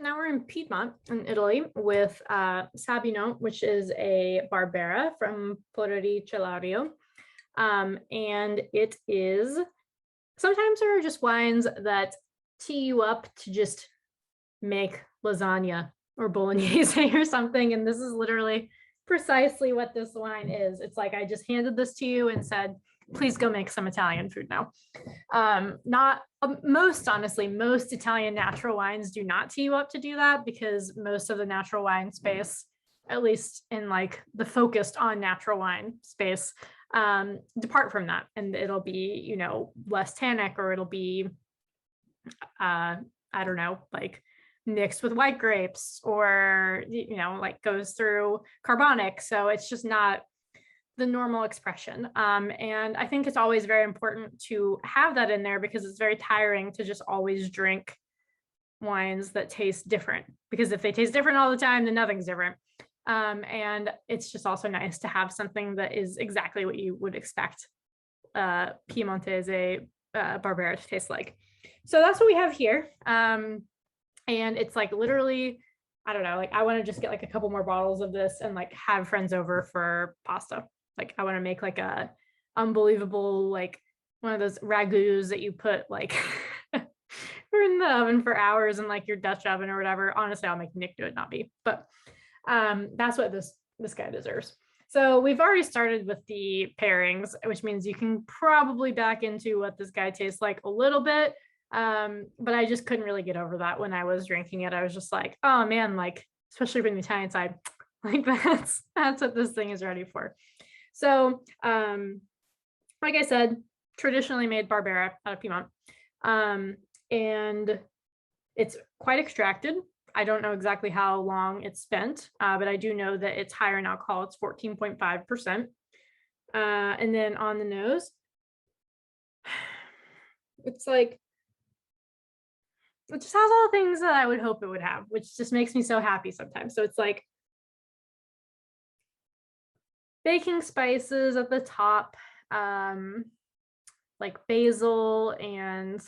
Now we're in Piedmont in Italy with Sabinot, which is a Barbera from Poderi, Cellario. And it is, sometimes there are just wines that tee you up to just make lasagna or bolognese or something. And this is literally precisely what this wine is. It's like I just handed this to you and said, please go make some Italian food now. Not honestly, most Italian natural wines do not tee you up to do that, because most of the natural wine space, at least in like the focused on natural wine space, depart from that, and it'll be, you know, less tannic, or it'll be, I don't know, like mixed with white grapes, or, you know, like goes through carbonic. So it's just not the normal expression. And I think it's always very important to have that in there, because it's very tiring to just always drink wines that taste different, because if they taste different all the time, then nothing's different. And it's just also nice to have something that is exactly what you would expect Piemontese Barbera to taste like. So that's what we have here. And it's like literally, I don't know, like I want to just get like a couple more bottles of this and like have friends over for pasta. Like I want to make like a unbelievable, like one of those ragouts that you put like in the oven for hours in like your Dutch oven or whatever. Honestly, I'll make Nick do it, not me. But that's what this guy deserves. So we've already started with the pairings, which means you can probably back into what this guy tastes like a little bit. But I just couldn't really get over that when I was drinking it. I was just like, oh man, like especially from the Italian side, like that's what this thing is ready for. So like I said, traditionally made Barbera out of Piedmont, and it's quite extracted. I don't know exactly how long it's spent, but I do know that it's higher in alcohol. It's 14.5%. And then on the nose, it's like, it just has all the things that I would hope it would have, which just makes me so happy sometimes. So it's like baking spices at the top, like basil and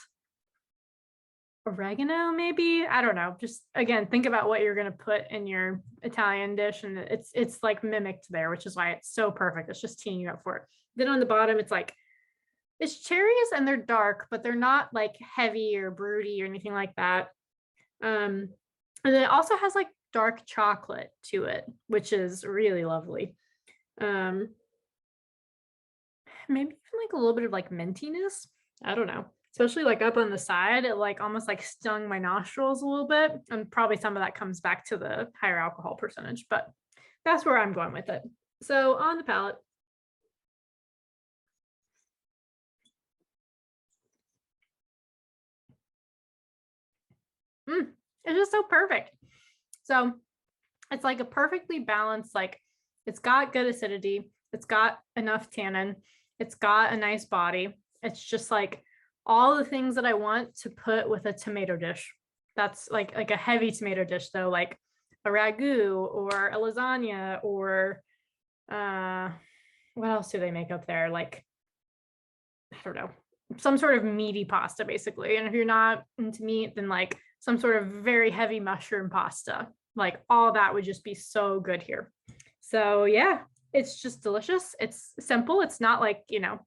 oregano, maybe. I don't know. Just again, think about what you're going to put in your Italian dish, and it's like mimicked there, which is why it's so perfect. It's just teeing you up for it. Then on the bottom, it's like, it's cherries and they're dark, but they're not like heavy or broody or anything like that. And then it also has like dark chocolate to it, which is really lovely. Maybe even like a little bit of like mintiness. I don't know. Especially like up on the side, it like almost like stung my nostrils a little bit. And probably some of that comes back to the higher alcohol percentage, but that's where I'm going with it. So on the palate, it's just so perfect. So it's like a perfectly balanced, like it's got good acidity, it's got enough tannin, it's got a nice body. It's just like all the things that I want to put with a tomato dish. That's like a heavy tomato dish though, like a ragu or a lasagna, or what else do they make up there? Like, I don't know, some sort of meaty pasta basically. And if you're not into meat, then like some sort of very heavy mushroom pasta. Like all that would just be so good here. So yeah, it's just delicious. It's simple. It's not like, you know,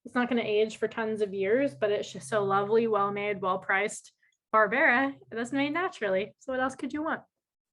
it's not going to age for tons of years, but it's just so lovely, well made, well priced Barbera that's made naturally. So what else could you want?